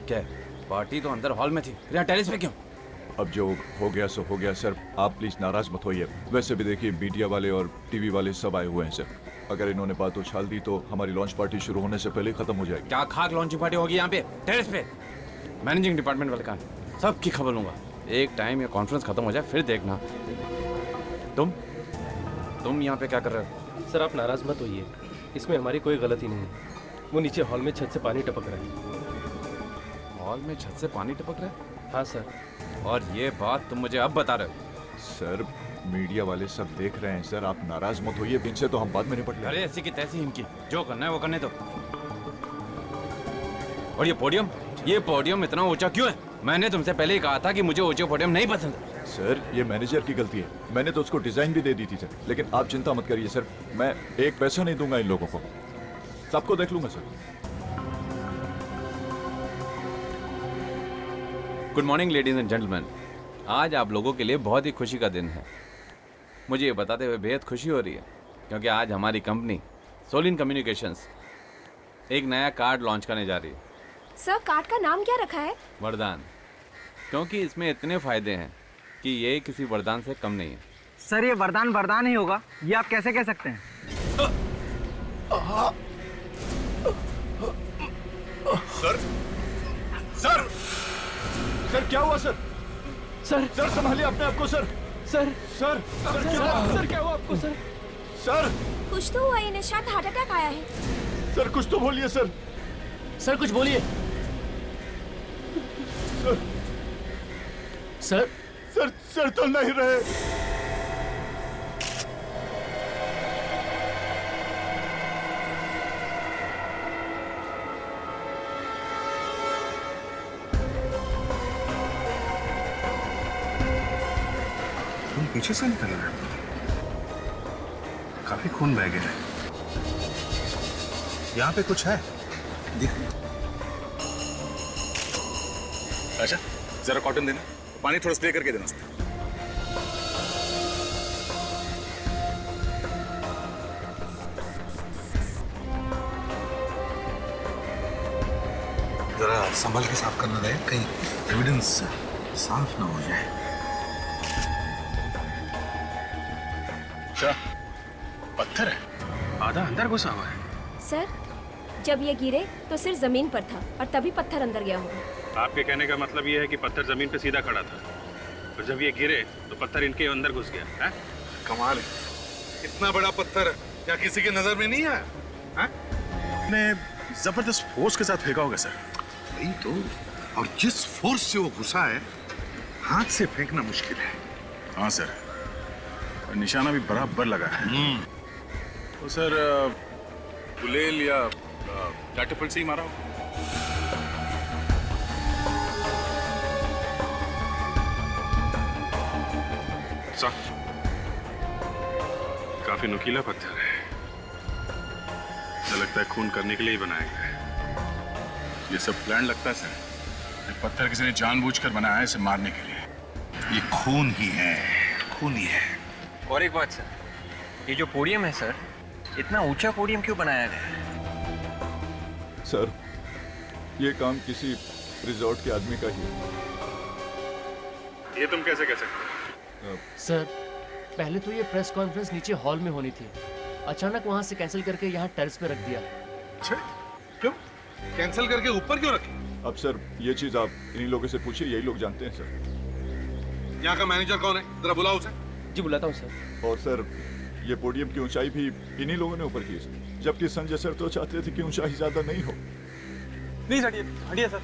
क्या है? पार्टी तो अंदर हॉल में थी, फिर यहाँ टेरेस पे क्यों? अब जो हो गया सो हो गया सर, आप प्लीज नाराज मत होइए। वैसे भी देखिए मीडिया वाले और टीवी वाले सब आए हुए हैं सर। अगर इन्होंने बात उछाल दी तो हमारी लॉन्च पार्टी शुरू होने से पहले खत्म हो जाएगी। क्या खाक लॉन्चिंग पार्टी होगी यहाँ पे टेरेस पे? मैनेजिंग डिपार्टमेंट वाले कहाँ? सबकी खबर लूंगा। एक टाइम ये कॉन्फ्रेंस खत्म हो जाए फिर देखना। तुम यहाँ पे क्या कर रहे हो? सर आप नाराज मत होइए, इसमें हमारी कोई गलती नहीं है। वो नीचे हॉल में छत से पानी टपक रहा है। हॉल में छत से पानी टपक रहा है? हाँ सर। और ये बात तुम मुझे अब बता रहे हो? सर मीडिया वाले सब देख रहे हैं सर, आप नाराज मत होइए। इनसे तो हम बाद में निपट लेंगे। अरे ऐसी की तैसी इनकी, जो करना है वो करने दो। और ये पोडियम इतना ऊंचा क्यों है? मैंने तुमसे पहले ही कहा था कि मुझे ऊंचे पोडियम नहीं पसंद। सर ये मैनेजर की गलती है, मैंने तो उसको डिजाइन भी दे दी थी सर। लेकिन आप चिंता मत करिए सर, मैं एक पैसा नहीं दूंगा इन लोगों को, सबको देख लूंगा sir. Good morning ladies and gentleman. आज आप लोगों के लिए बहुत ही खुशी का दिन है। मुझे ये बताते हुए बेहद खुशी हो रही है क्योंकि आज हमारी कंपनी सोलिन कम्युनिकेशंस एक नया कार्ड लॉन्च करने जा रही है। सर कार्ड का नाम क्या रखा है? वरदान, क्योंकि इसमें इतने फायदे हैं कि ये किसी वरदान से कम नहीं है। सर ये वरदान ही होगा, ये आप कैसे कह सकते हैं? सर सर सर क्या हुआ सर? सर संभालिए अपने आप को सर। सर क्या हुआ आपको सर? सर कुछ तो हुआ, इन्हें शायद हार्ट अटैक आया है। सर कुछ तो बोलिए सर। सर कुछ बोलिए। सर सर तो नहीं रहे। खून पीछे से निकल रहा है, काफी खून बह गया है। यहाँ पे कुछ है दिख। अच्छा जरा कॉटन देना, पानी थोड़ा स्प्रे करके देना उसमें। जरा संभल के साफ करना रहे, कहीं एविडेंस साफ ना हो जाए। अच्छा पत्थर है, आधा अंदर घुसा हुआ है। सर जब ये गिरे तो सिर जमीन पर था और तभी पत्थर अंदर गया होगा। आपके कहने का मतलब ये है कि पत्थर जमीन पे सीधा खड़ा था और जब ये गिरे तो पत्थर इनके अंदर घुस गया है? कमाल है, इतना बड़ा पत्थर क्या किसी के नजर में नहीं आया? ने जबरदस्त फोर्स के साथ फेंका होगा सर। वही तो, और जिस फोर्स से वो घुसा है हाथ से फेंकना मुश्किल है। हाँ सर, निशाना भी बराबर लगा है। तो सर गुलेल या कैटapult से ही मारा होगा। काफी नुकीला पत्थर है, ऐसा लगता है खून करने के लिए ही बनाया गया है। ये सब प्लान लगता है सर, ये पत्थर किसी ने जानबूझकर बनाया है इसे मारने के लिए। ये खून ही है, खून ही है। और एक बात सर, ये जो पोडियम है सर, इतना ऊंचा पोडियम क्यों बनाया गया है? सर ये काम किसी रिजॉर्ट के आदमी का ही है। ये तुम कैसे कह सकते हो? सर पहले तो ये प्रेस कॉन्फ्रेंस नीचे हॉल में होनी थी, अचानक वहां से कैंसिल करके यहाँ टेरेस पे रख दिया। अच्छा क्यों कैंसिल करके ऊपर क्यों रखे? अब सर ये चीज आप इन्हीं लोगों से पूछिए, यही लोग जानते हैं सर। यहाँ का मैनेजर कौन है, जरा बुलाओ उसे। जी बुलाता हूँ सर। और सर ये पोडियम की ऊंचाई भी इन्हीं लोगों ने ऊपर की है, जबकि संजय सर तो चाहते थे कि ऊंचाई ज्यादा नहीं हो। प्लीज हटिए हटिए सर।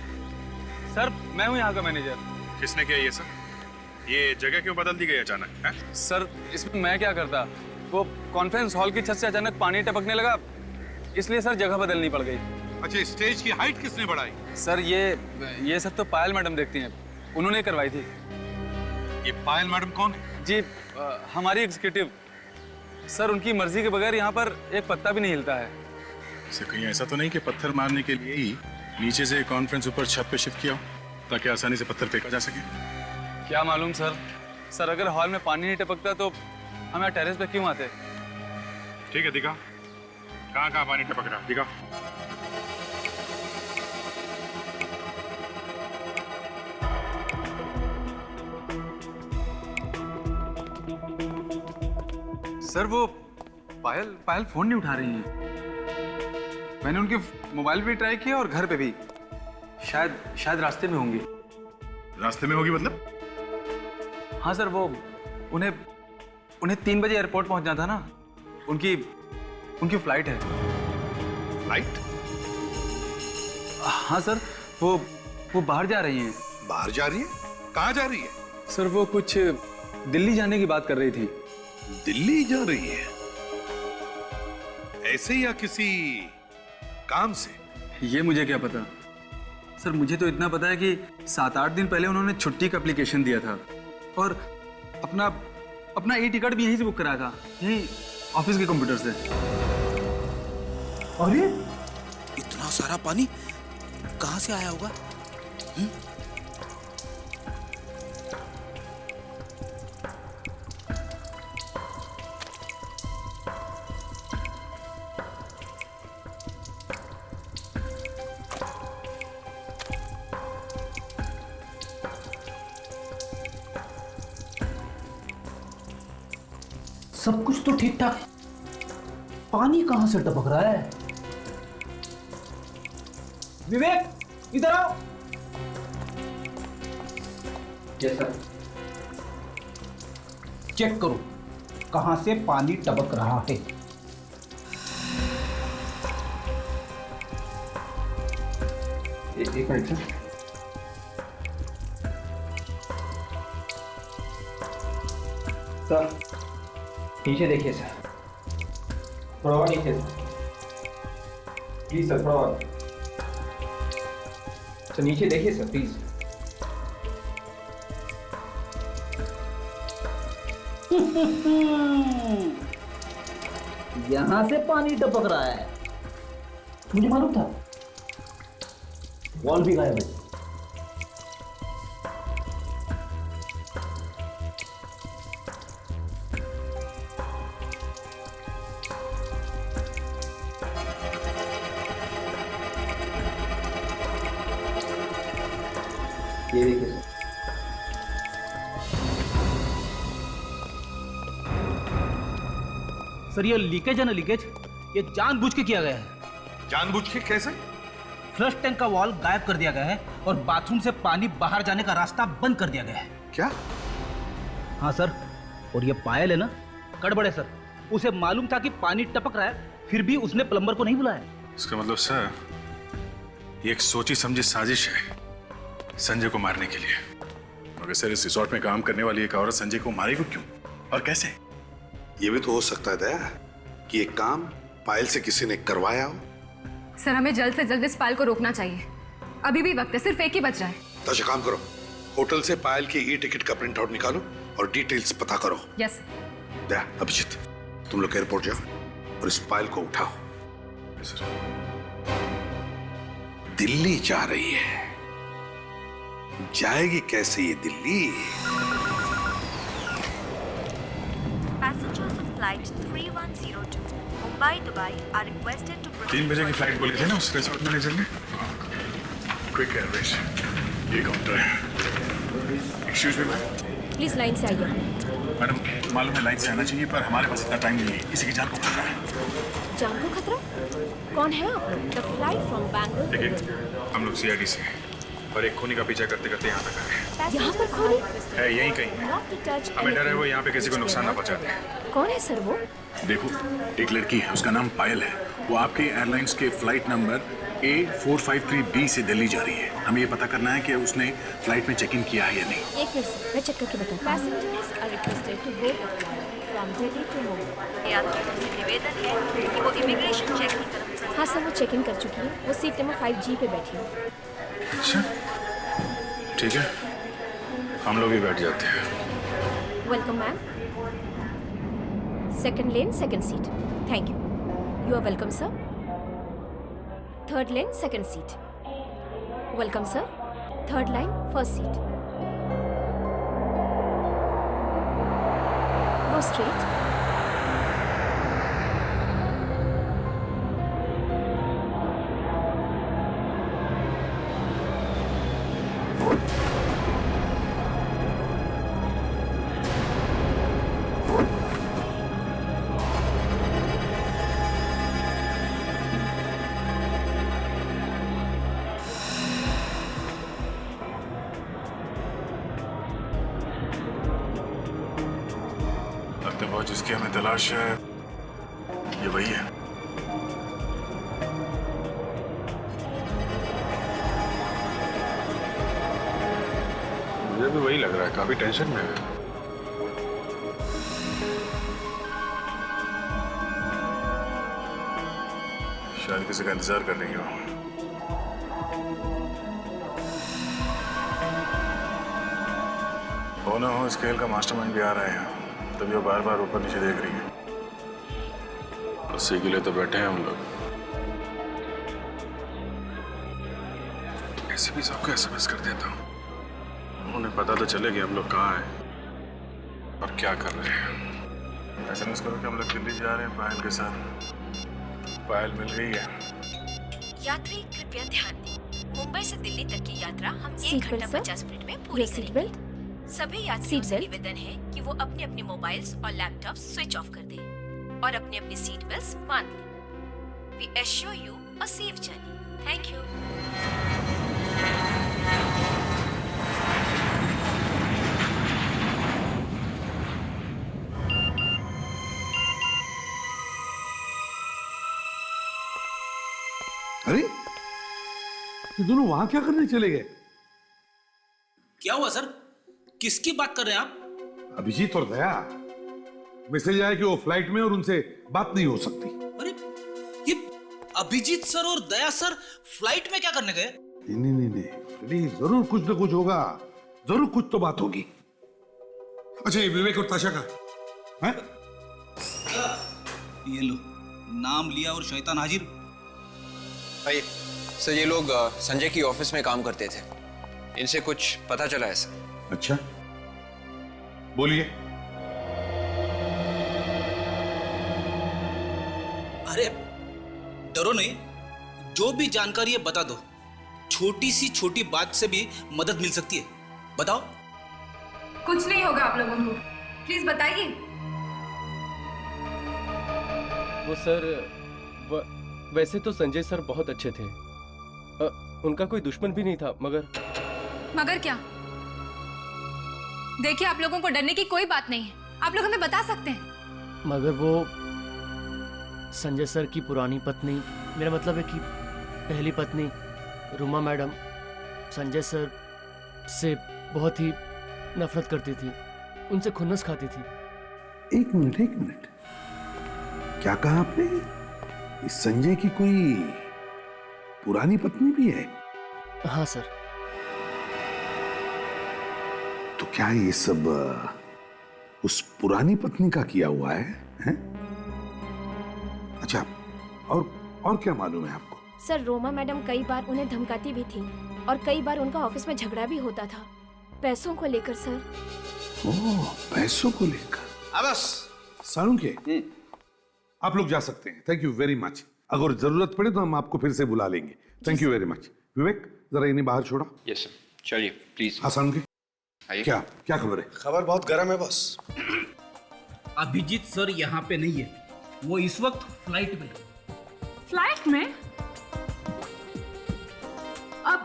सर मैं हूँ यहाँ का मैनेजर। किसने किया ये सर? ये जगह क्यों बदल दी गई अचानक है? सर इसमें मैं क्या करता, वो कॉन्फ्रेंस हॉल की छत से अचानक पानी टपकने लगा, इसलिए सर जगह बदलनी पड़ गई। अच्छा स्टेज की हाइट किसने बढ़ाई? सर ये सब तो पायल मैडम देखती हैं, उन्होंने करवाई थी। ये पायल मैडम कौन है? जी हमारी एग्जीक्यूटिव। सर उनकी मर्जी के बगैर यहाँ पर एक पत्ता भी नहीं हिलता है। इसे कहीं ऐसा तो नहीं कि पत्थर मारने के लिए ही नीचे से कॉन्फ्रेंस ऊपर छत पे शिफ्ट किया हो ताकि आसानी से पत्थर फेंका जा सके? क्या मालूम सर। सर अगर हॉल में पानी नहीं टपकता तो हम यहाँ टेरेस पे क्यों आते? ठीक है दिखा, कहाँ कहाँ पानी टपक रहा दिखा। सर वो पायल पायल फोन नहीं उठा रही हैं। मैंने उनके मोबाइल पे ट्राई किया और घर पे भी। शायद रास्ते में होंगी। रास्ते में होगी मतलब? हाँ सर, वो उन्हें 3 बजे एयरपोर्ट पहुंचना था ना। उनकी फ्लाइट है। फ्लाइट? हाँ सर, वो बाहर जा रही हैं। बाहर जा रही है? कहाँ जा रही है? सर वो कुछ दिल्ली जाने की बात कर रही थी। दिल्ली जा रही है? ऐसे या किसी काम से? ये मुझे क्या पता सर। मुझे तो इतना पता है कि 7-8 दिन पहले उन्होंने छुट्टी का एप्लीकेशन दिया था और अपना ई टिकट भी यहीं से बुक कराया था, यहीं ऑफिस के कंप्यूटर से। अरे इतना सारा पानी कहाँ से आया होगा? सब कुछ तो ठीक ठाक, पानी कहां से टपक रहा है? विवेक इधर आओ। Yes sir. चेक करो कहां से पानी टपक रहा है। एक मिनट सर। सर नीचे देखिए सर, थोड़ा और नीचे सर, प्लीज सर, थोड़ा और सर, नीचे देखिए सर प्लीज। यहां से पानी टपक रहा है, मुझे मालूम था। वॉल भी गायब है। ये देखिए सर। सर ये लीकेज है ना, लीकेज ये जानबूझ के किया गया है। जानबूझ के कैसे? फ्लश टैंक का वॉल गायब कर दिया गया है और बाथरूम से पानी बाहर जाने का रास्ता बंद कर दिया गया है। क्या? हाँ सर, और ये पायल है ना, गड़बड़ है सर। उसे मालूम था कि पानी टपक रहा है, फिर भी उसने प्लम्बर को नहीं बुलाया। इसका मतलब सर ये एक सोची समझी साजिश है संजय को मारने के लिए। मगर सर इस रिसोर्ट में काम करने वाली एक औरत संजय को मारेगी क्यों और कैसे? ये भी तो हो सकता है दया कि ये काम पायल से किसी ने करवाया हो। सर हमें जल्द से जल्द इस पायल को रोकना चाहिए। अभी भी वक्त है, सिर्फ एक ही बच रहा है। तो अच्छा काम करो, होटल से पायल की ई टिकट का प्रिंट आउट निकालो और डिटेल्स पता करो। यस दया, अभिजीत तुम लोग एयरपोर्ट जाओ और इस पायल को उठाओ। दिल्ली जा रही है, जाएगी कैसे ये Delhi? Passengers of flight 3102 Mumbai Dubai are requested to 3 बजे की फ्लाइट बोली थी ना उस रिसोर्ट मैनेजर ने। क्विक एयरवेज, ये काउंटर है। Excuse me ma'am. Please line से आइए। मैडम मालूम है लाइन से आना चाहिए पर हमारे पास इतना टाइम नहीं है, किसी की जान को खतरा है। जान को खतरा? कौन है आप? The flight from Bangalore. देखिए हम लोग CID से हैं और एक खूनी का पीछा करते करते यहाँ तक आए। यहाँ पर खूनी है यहीं कहीं। हमें डर है वो यहाँ पे किसी को नुकसान ना पहुँचा दे। कौन है सर वो? देखो एक लड़की है, उसका नाम पायल है। वो आपके एयरलाइंस के फ्लाइट नंबर A453B से दिल्ली जा रही है। हमें ये पता करना है कि उसने फ्लाइट में चेक इन किया है या नहीं। एक मिनट सर, मैं चेक करके बताऊँ। Passengers are requested to board the flight from Delhi to Mumbai. यात्रियों से निवेदन है कि वो इमिग्रेशन चेक की तरफ। हाँ सर, वो चेक इन कर चुकी है। वो सीट नंबर 5G पे बैठी है। अच्छा ठीक है, हम लोग भी बैठ जाते हैं। Welcome ma'am. Second lane second seat. Thank you. You are welcome sir. Third lane second seat. Welcome sir. Third line first seat. Go straight. और जिसकी हमें तलाश है ये वही है। मुझे भी वही लग रहा है, काफी टेंशन में है। शायद किसी का इंतजार कर रही हो। हो ना हो इस खेल का मास्टरमाइंड भी आ रहा है यहाँ, तभी वो बार बार ऊपर नीचे देख रही है। उसी के लिए तो बैठे हैं हम लोग। ऐसे भी सबको एसएमएस कर देता हूँ, उन्हें पता तो चले कि हम लोग कहाँ हैं और क्या कर रहे हैं। एसएमएस करो कि हम लोग दिल्ली जा रहे हैं पायल के साथ। पायल मिल गई है। यात्री कृपया ध्यान दें, मुंबई से दिल्ली तक की यात्रा हम 1 सीट घंटा बेल्ट, 50 मिनट में पूरी करेंगे। सभी यात्रियों से निवेदन है कि वो अपने अपने मोबाइल्स और लैपटॉप्स स्विच ऑफ कर दें और अपने अपने सीट बेल्ट्स बांध लें। We assure you a safe journey. Thank you. अरे ये दोनों वहां क्या करने चले गए? क्या हुआ सर? किसकी बात कर रहे हैं आप? अभिजीत और दया। मैसेज आया कि वो फ्लाइट में और उनसे बात नहीं हो सकती। अरे ये अभिजीत सर और दया सर फ्लाइट में क्या करने गए? नहीं नहीं नहीं फ्रेडी, जरूर कुछ ना कुछ होगा, जरूर कुछ तो बात होगी। अच्छा ये विवेक और ताशा का है? ये लो, नाम लिया और शैतान हाजिर। भाई सर ये लोग संजय की ऑफिस में काम करते थे, इनसे कुछ पता चला है सर। अच्छा बोलिए। अरे डरो नहीं, जो भी जानकारी है बता दो। छोटी सी छोटी बात से भी मदद मिल सकती है, बताओ। कुछ नहीं होगा आप लोगों को, प्लीज बताइए। वो सर वैसे तो संजय सर बहुत अच्छे थे, उनका कोई दुश्मन भी नहीं था, मगर क्या? देखिए आप लोगों को डरने की कोई बात नहीं है, आप लोग हमें बता सकते हैं। मगर वो संजय सर की पुरानी पत्नी, मेरा मतलब है कि पहली पत्नी रूमा मैडम संजय सर से बहुत ही नफरत करती थी, उनसे खुन्नस खाती थी। एक मिनट, क्या कहा आपने? इस संजय की कोई पुरानी पत्नी भी है? हाँ सर। तो क्या ये सब उस पुरानी पत्नी का किया हुआ है, हैं? अच्छा और क्या मालूम है आपको? सर रोमा मैडम कई बार उन्हें धमकाती भी थी और कई बार उनका ऑफिस में झगड़ा भी होता था, पैसों को लेकर सर। ओह, पैसों को लेकर। बस सालुंखे, आप लोग जा सकते हैं। Thank you very much. अगर जरूरत पड़े तो हम आपको फिर से बुला लेंगे। Thank you very much. Vivek जरा इन्हें बाहर छोड़ा। यस सर, चलिए प्लीज। हाँ सालुंखे, क्या खबर है? खबर बहुत गर्म है बॉस। अभिजीत सर यहाँ पे नहीं है, वो इस वक्त फ्लाइट में। फ्लाइट में? अब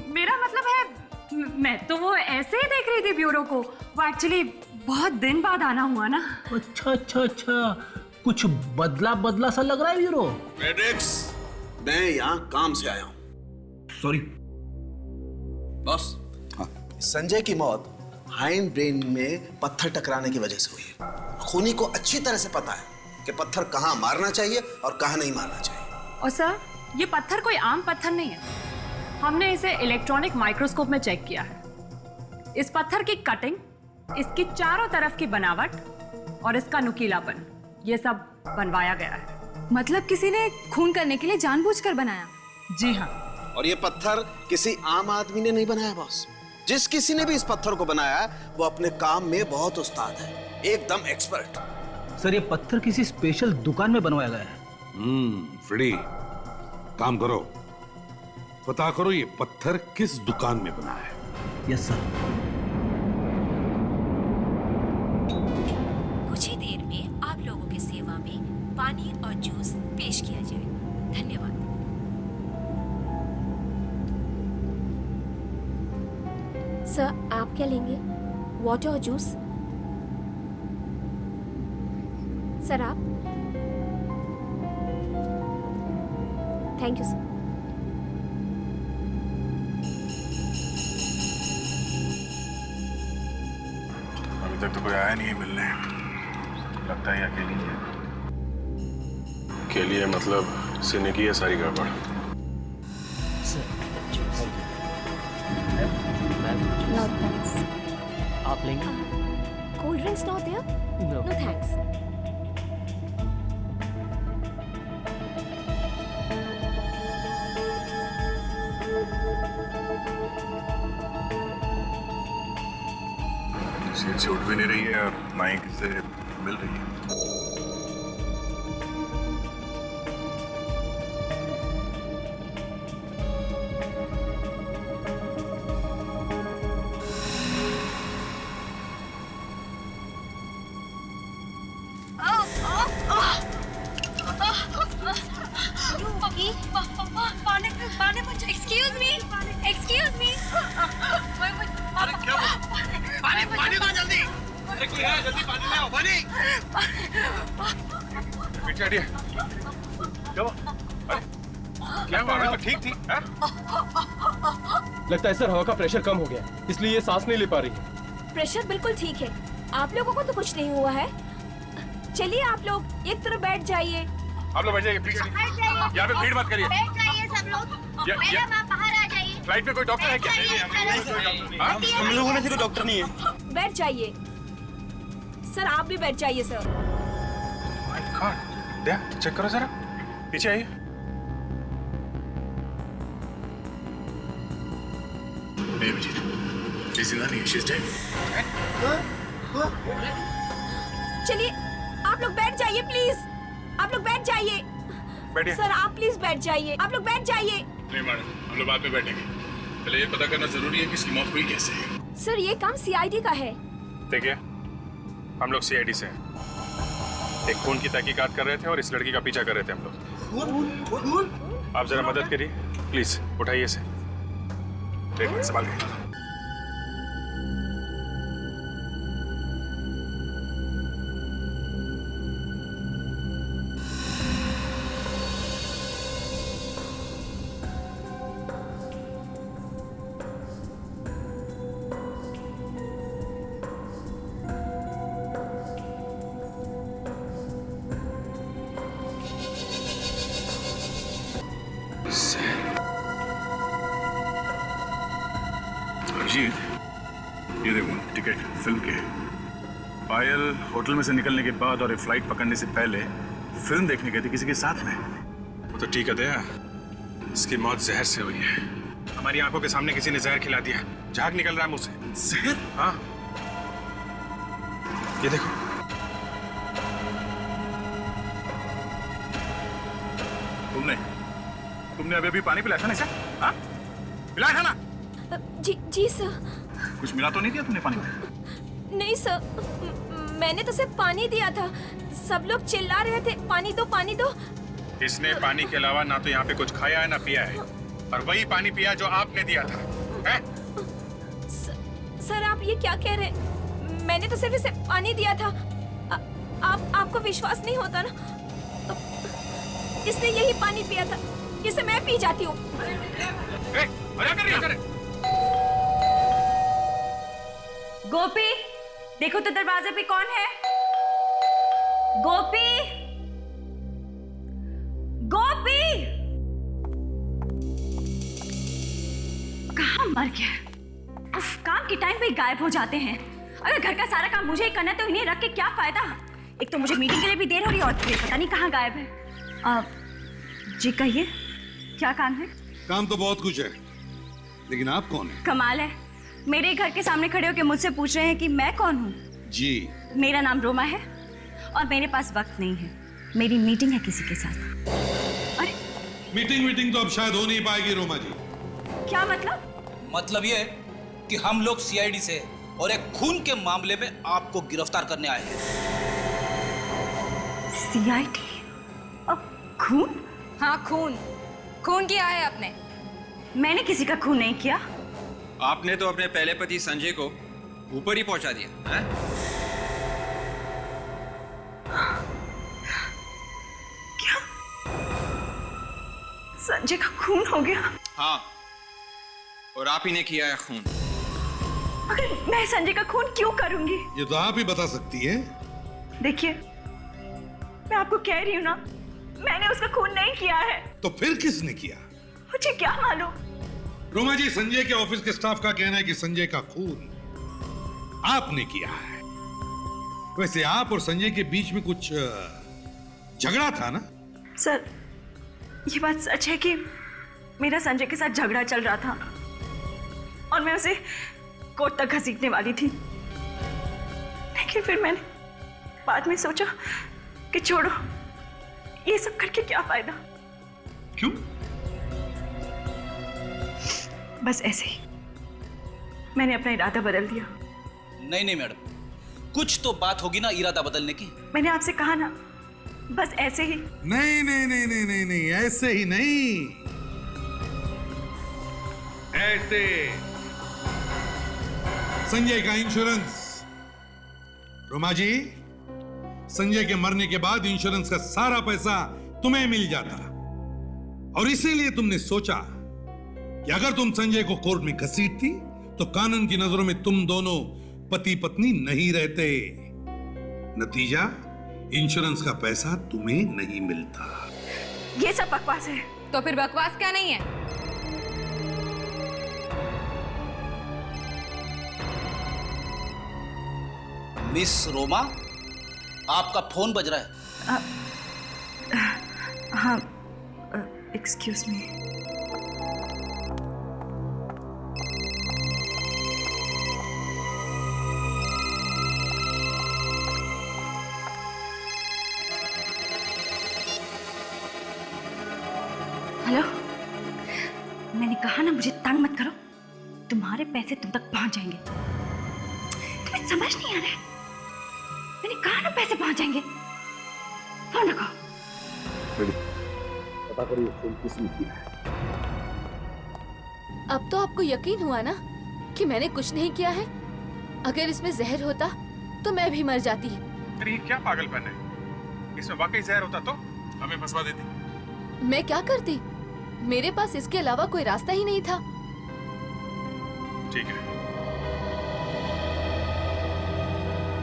मेरा मतलब है, मैं तो वो ऐसे ही देख रही थी ब्यूरो को, वो एक्चुअली बहुत दिन बाद आना हुआ ना। अच्छा, कुछ बदला सा लग रहा है ब्यूरो। मैड्रिक्स, मैं यहाँ काम से आया हूँ। Sorry boss. संजय की मौत हाइंड ब्रेन में पत्थर टकराने की वजह से हुई है। खूनी को अच्छी तरह से पता है कि पत्थर कहाँ मारना चाहिए और कहाँ नहीं मारना चाहिए। और सर ये पत्थर कोई आम पत्थर नहीं है, हमने इसे इलेक्ट्रॉनिक माइक्रोस्कोप में चेक किया है। इस पत्थर की कटिंग, इसकी चारों तरफ की बनावट और इसका नुकीलापन, ये सब बनवाया गया है। मतलब किसी ने खून करने के लिए जानबूझकर बनाया? जी हाँ। और ये पत्थर किसी आम आदमी ने नहीं बनाया बॉस। जिस किसी ने भी इस पत्थर को बनाया वो अपने काम में बहुत उस्ताद है, एकदम एक्सपर्ट। सर ये पत्थर किसी स्पेशल दुकान में बनवाया गया है। फ्रेडी, काम करो, पता करो ये पत्थर किस दुकान में बना है। Yes sir. कुछ ही देर में आप लोगों की सेवा में पानी और जूस पेश किया जाएगा। धन्यवाद। सर आप क्या लेंगे? वाटर और जूस? सर आप? Thank you sir. अभी तक तो कोई आया नहीं है मिलने, लगता है अकेली है। अकेली है मतलब इसने की है सारी गड़बड़। No thanks. आप लेंगे? Cold drinks not there? No no thanks. Seat से उठ भी नहीं रही है और माइक से मिल रही है। Excuse me. Excuse me. पानी दो जल्दी। अरे कोई है, जल्दी पानी ले आओ, पानी। पीछे हटिए। क्या हुआ? अरे क्या हुआ? अभी तो ठीक थी। हाँ? लगता है सर हवा का प्रेशर कम हो गया, इसलिए ये सांस नहीं ले पा रही है। प्रेशर बिल्कुल ठीक है, आप लोगों को तो कुछ नहीं हुआ है। चलिए आप लोग एक तरफ बैठ जाइए। आप लोग बैठ जाइए प्लीज। यहाँ पे भीड़ मत करिए। बैठ जाइए सब लोग। मैडम आप बाहर आ जाइए। फ्लाइट में कोई डॉक्टर है क्या? हम लोगों में से कोई डॉक्टर नहीं है। बैठ जाइए सर, आप भी बैठ जाइए sir. My God, Daya check करो जरा, पीछे आइए। चलिए आप लोग बैठ जाइए प्लीज, आप लोग बैठ जाइए। बैठिए। सर आप प्लीज बैठ जाइए, आप लोग बैठ जाइए। नहीं मैडम, हम लोग बाद में बैठेंगे, पहले ये पता करना जरूरी है कि इसकी मौत हुई कैसे है। सर ये काम सीआईडी का है। देखिए हम लोग सीआईडी से हैं, एक खून की तहकीकात कर रहे थे और इस लड़की का पीछा कर रहे थे हम लोग। आप जरा मदद करिए प्लीज, उठाइए इसे। एक मिनट संभाल के। अभिजीत, ये देखो टिकट फिल्म के। पायल होटल में से निकलने के बाद और फ्लाइट पकड़ने से पहले फिल्म देखने गई थी किसी के साथ में। वो तो ठीक है दया, इसकी मौत जहर से हुई है। हमारी आंखों के सामने किसी ने जहर खिला दिया, झाग निकल रहा है मुंह से। जहर? हाँ, ये देखो। तुमने अभी अभी पानी पिलाया था ना इसे? हाँ? पिलाया था ना? जी सर। कुछ मिला तो नहीं दिया तुमने पानी में? नहीं सर, मैंने तो सिर्फ पानी दिया था। सब लोग चिल्ला रहे थे पानी दो पानी दो। इसने पानी के अलावा ना तो यहाँ पे कुछ खाया है ना पिया है, और वही पानी पिया जो आपने दिया था। है? सर आप ये क्या कह रहे हैं? मैंने तो सिर्फ इसे पानी दिया था। आपको विश्वास नहीं होता ना? इसने यही पानी पिया था, इसे मैं पी जाती हूँ। गोपी, देखो तो दरवाजे पे कौन है? गोपी, गोपी, कहाँ मर गया? उफ, काम के टाइम पे गायब हो जाते हैं। अगर घर का सारा काम मुझे ही करना है तो इन्हें रख के क्या फायदा? एक तो मुझे मीटिंग के लिए भी देर हो रही है और फिर पता नहीं कहाँ गायब है। जी कहिए, क्या काम है? काम तो बहुत कुछ है, लेकिन आप कौन है? कमाल है, मेरे घर के सामने खड़े होकर मुझसे पूछ रहे हैं कि मैं कौन हूँ। जी, मेरा नाम रोमा है और मेरे पास वक्त नहीं है, मेरी मीटिंग है किसी के साथ। अरे मीटिंग तो अब शायद हो नहीं पाएगी रोमा जी। क्या मतलब? मतलब ये कि हम लोग सीआईडी से और एक खून के मामले में आपको गिरफ्तार करने आए हैं। सीआईडी? अब खून? हाँ खून किया है आपने। मैंने किसी का खून नहीं किया। आपने तो अपने पहले पति संजय को ऊपर ही पहुंचा दिया है? संजय का खून हो गया। हाँ, और आप ही ने किया है खून। मगर मैं संजय का खून क्यों करूंगी? ये तो आप ही बता सकती है। देखिए, मैं आपको कह रही हूँ ना, मैंने उसका खून नहीं किया है। तो फिर किसने किया? मुझे क्या मालूम? रोमा जी, संजय के ऑफिस के स्टाफ का कहना है कि संजय का खून आपने किया है। वैसे आप और संजय के बीच में कुछ झगड़ा था ना? सर, ये बात सच है कि मेरा संजय के साथ झगड़ा चल रहा था और मैं उसे कोर्ट तक घसीटने वाली थी। लेकिन फिर मैंने बाद में सोचा कि छोड़ो, ये सब करके क्या फायदा। क्यों? बस ऐसे ही मैंने अपना इरादा बदल दिया। नहीं मैडम, कुछ तो बात होगी ना इरादा बदलने की। मैंने आपसे कहा ना, बस ऐसे ही। नहीं नहीं नहीं नहीं नहीं नहीं, ऐसे ही नहीं, ऐसे। संजय का इंश्योरेंस। रोमा जी, संजय के मरने के बाद इंश्योरेंस का सारा पैसा तुम्हें मिल जाता, और इसीलिए तुमने सोचा कि अगर तुम संजय को कोर्ट में घसीटती तो कानून की नजरों में तुम दोनों पति पत्नी नहीं रहते। नतीजा, इंश्योरेंस का पैसा तुम्हें नहीं मिलता। ये सब बकवास है। तो फिर बकवास क्या नहीं है? मिस रोमा, आपका फोन बज रहा है। हाँ, एक्सक्यूज मी। हेलो, मैंने कहा ना मुझे तंग मत करो, तुम्हारे पैसे तुम तक पहुंच जाएंगे। तुम्हें समझ नहीं आ रहा है? मैंने कहा ना पैसे पहुंच जाएंगे। फोन रखो। पता करिए फोन किसने किया है। अब तो आपको यकीन हुआ ना कि मैंने कुछ नहीं किया है? अगर इसमें जहर होता तो मैं भी मर जाती। अरे ये क्या पागलपन है? इसमें वाकई जहर होता तो हमें फंसवा देती। मैं क्या करती? मेरे पास इसके अलावा कोई रास्ता ही नहीं था। ठीक है,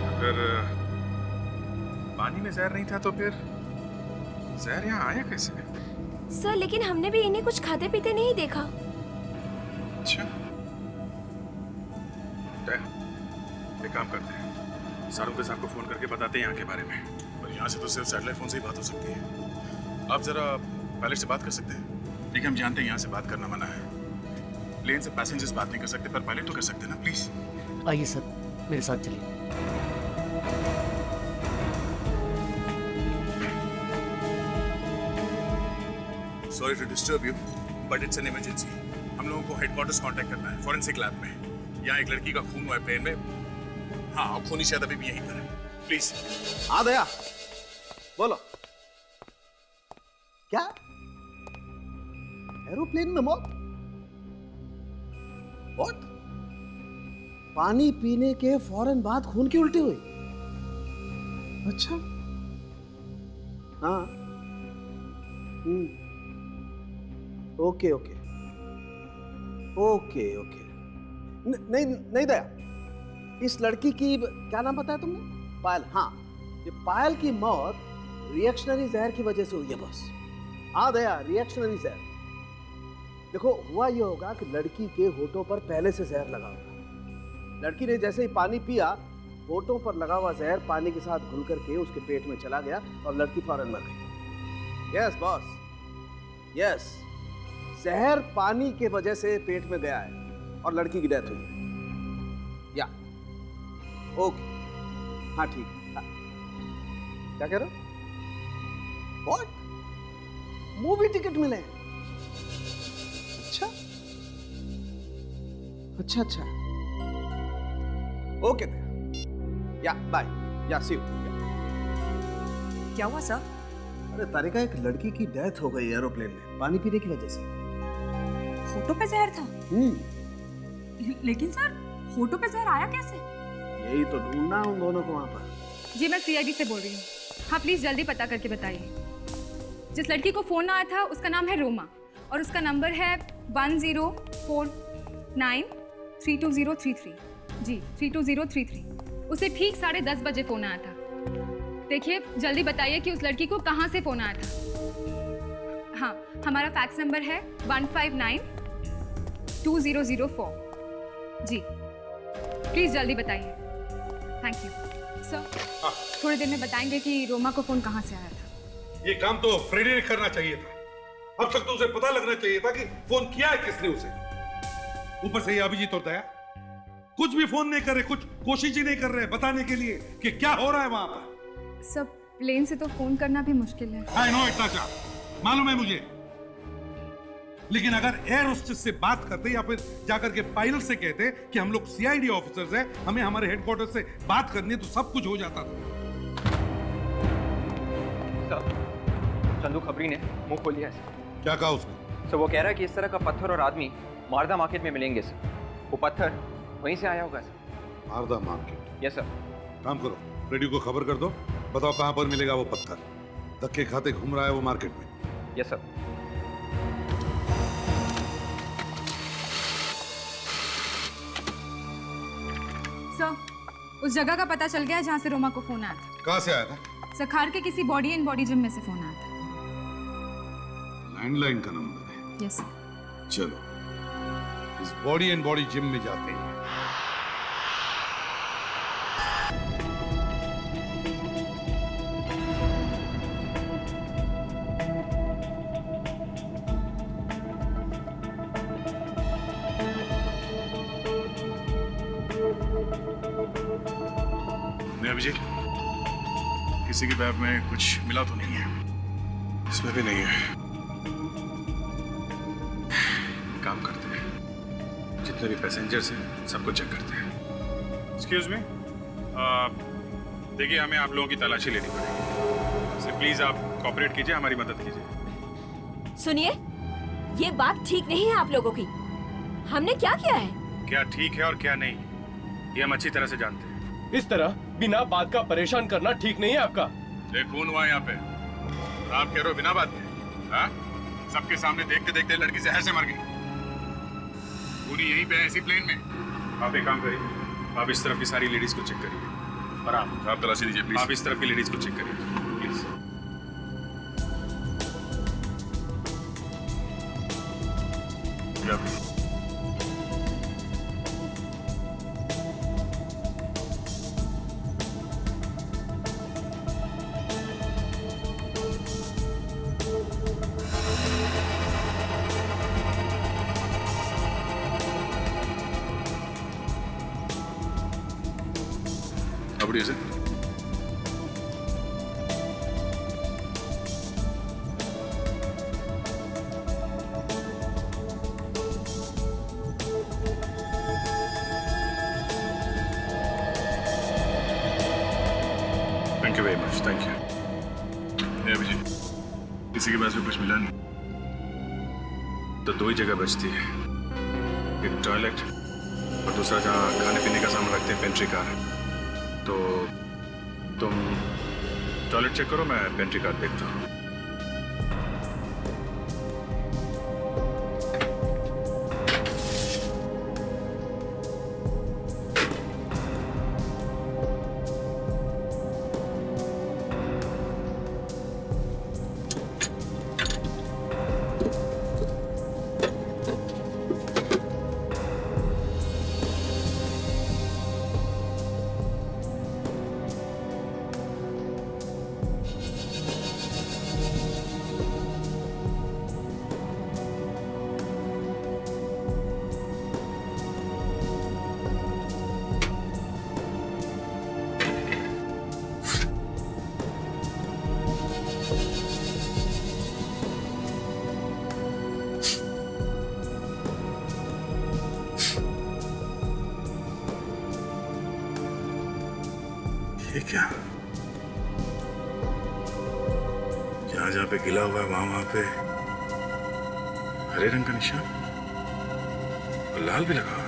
अगर पानी में जहर नहीं था तो फिर जहर यहाँ आया कैसे? सर, लेकिन हमने भी इन्हें कुछ खाते पीते नहीं देखा। अच्छा, एक काम करते हैं, सारुंके साहब को फोन करके बताते हैं यहाँ के बारे में। और यहाँ से तो सिर्फ सैटेलाइट फोन से ही बात हो सकती है। आप जरा पायलट से बात कर सकते हैं? देखिए, हम जानते हैं यहाँ से बात करना मना है, प्लेन से पैसेंजर्स बात नहीं कर सकते, पर पायलट तो कर सकते हैं ना, प्लीज। आइए सर, मेरे साथ चलिए। Sorry to disturb you, but it's an emergency. हम लोगों को हेडक्वार्टर्स कांटेक्ट करना है, फॉरेंसिक लैब में। यहाँ एक लड़की का खून हुआ है प्लेन में। हाँ, और खूनी शायद अभी भी यहीं पर है। प्लीज। हाँ दया, बोलो। क्या एरोप्लेन में मौत? What? पानी पीने के फौरन बाद खून की उल्टी हुई? अच्छा, हाँ, ओके ओके ओके ओके। नहीं नहीं दया, इस लड़की की क्या नाम बताया तुमने? पायल। हाँ, ये पायल की मौत रिएक्शनरी जहर की वजह से हुई है बॉस। हाँ दया, रिएक्शनरी जहर। देखो, हुआ ये होगा कि लड़की के होठों पर पहले से जहर लगा होगा। लड़की ने जैसे ही पानी पिया, होठों पर लगा हुआ जहर पानी के साथ घुल करके उसके पेट में चला गया और लड़की फौरन मर गई। यस बॉस, यस, जहर पानी के वजह से पेट में गया है और लड़की की डेथ हुई है। या ओके, हाँ ठीक है। हाँ। क्या कह रहे हो? व्हाट? मूवी टिकट मिले? अच्छा अच्छा अच्छा, ओके, या बाय, या सी यू। क्या हुआ सर? अरे तारिका, एक लड़की की डेथ हो गई एरोप्लेन में पानी पीने की वजह से। फोटो पे जहर था? लेकिन सर, फोटो पे जहर आया कैसे? यही तो ढूंढना उन दोनों को वहां पर। जी, मैं सीआईडी से बोल रही हूँ। हाँ, प्लीज जल्दी पता करके बताइए। जिस लड़की को फोन आया था उसका नाम है रोमा, और उसका नंबर है 10493233। जी 32033। उसे ठीक 10:30 बजे फ़ोन आया था। देखिए जल्दी बताइए कि उस लड़की को कहाँ से फ़ोन आया था। हाँ, हमारा फैक्स नंबर है 1592004। जी प्लीज़ जल्दी बताइए। Thank you sir. थोड़ी देर में बताएंगे कि रोमा को फ़ोन कहाँ से आया था। ये काम तो फ्रेडी ने करना चाहिए था। अब तक तो उसे पता लगना चाहिए था कि फोन किया है किसने उसे। ऊपर से ये अभिजीत और दया कुछ भी फोन नहीं कर रहे, कुछ कोशिश ही नहीं कर रहे बताने के लिए कि क्या हो रहा है वहां पर। सब प्लेन से तो फोन करना भी मुश्किल है। आई नो इतना क्या मालूम है मुझे, लेकिन अगर एयर होस्टेस से बात करते या फिर जाकर के पायलट से कहते कि हम लोग सीआईडी ऑफिसर्स हैं, हमें हमारे हेडक्वार्टर से बात करनी है, तो सब कुछ हो जाता था। चंदू खबरी ने मुंह खोल लिया है। क्या कहा उसने? सर वो कह रहा है कि इस तरह का पत्थर और आदमी मारदा मार्केट में मिलेंगे सर। वो पत्थर वहीं से आया होगा सर। मारदा मार्केट? Yes sir. काम करो, रेडियो को खबर कर दो, बताओ कहां पर मिलेगा वो पत्थर। धक्के खाते घूम रहा है वो मार्केट में। Yes sir. सर उस जगह का पता चल गया जहाँ से रोमा को फोन आया था। कहां से आया था? सखार के किसी बॉडी एंड बॉडी जिम में से फोन आया था। लैंडलाइन का नंबर है? Yes sir. चलो इस बॉडी एंड बॉडी जिम में जाते हैं। अभिजीत, किसी की बैग में कुछ मिला तो नहीं है? इसमें भी नहीं है। काम करते हैं, जितने भी पैसेंजर्स हैं सबको चेक करते हैं। एक्सक्यूज मी, देखिए हमें आप लोगों की तलाशी लेनी पड़ेगी, इसलिए प्लीज आप कोऑपरेट कीजिए, हमारी मदद कीजिए। सुनिए, ये बात ठीक नहीं है आप लोगों की। हमने क्या किया है? क्या ठीक है और क्या नहीं, ये हम अच्छी तरह से जानते हैं। इस तरह बिना बात का परेशान करना ठीक नहीं है आपका। खून हुआ यहाँ पे, आप कह रहे हो बिना बात के? हाँ? सबके सामने देखते देखते लड़की जहर से मर गई। पूरी यहीं पे है इसी प्लेन में। आप एक काम करिए, आप इस तरफ की सारी लेडीज को चेक करिए, और आप तलाशी दीजिए प्लीज। आप इस तरफ की लेडीज को चेक करिए please. What is it? Thank you very much. Thank you. Abhijeet, किसी के पास भी कुछ मिला नहीं तो दो ही जगह बचती है, एक टॉयलेट और दूसरा जहाँ खाने पीने का सामान रखते हैं, पेंट्री कार। तो तुम टॉयलेट चेक करो, मैं पेंट्री कार देखता हूँ। ये क्या? जहां जहां पे गिला हुआ है वहां पे हरे रंग का निशान और लाल भी लगा हुआ है।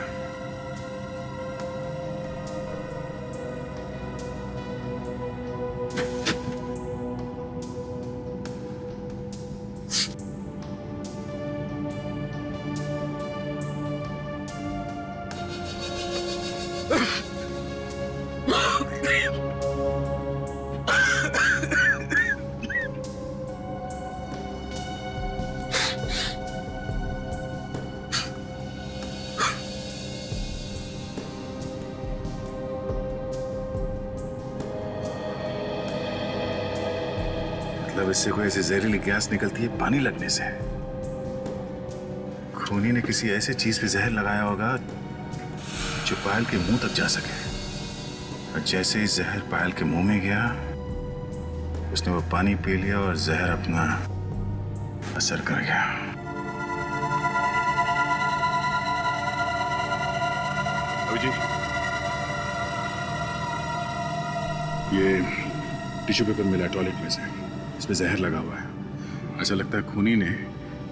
मतलब इससे कोई ऐसी जहरीली गैस निकलती है पानी लगने से। खूनी ने किसी ऐसी चीज पे जहर लगाया होगा जो पायल के मुंह तक जा सके, और जैसे ही जहर पायल के मुंह में गया उसने वो पानी पी लिया और जहर अपना असर कर गया। अभिजीत, ये टिश्यू पेपर मिला टॉयलेट में से, इसमें जहर लगा हुआ है। ऐसा लगता है खूनी ने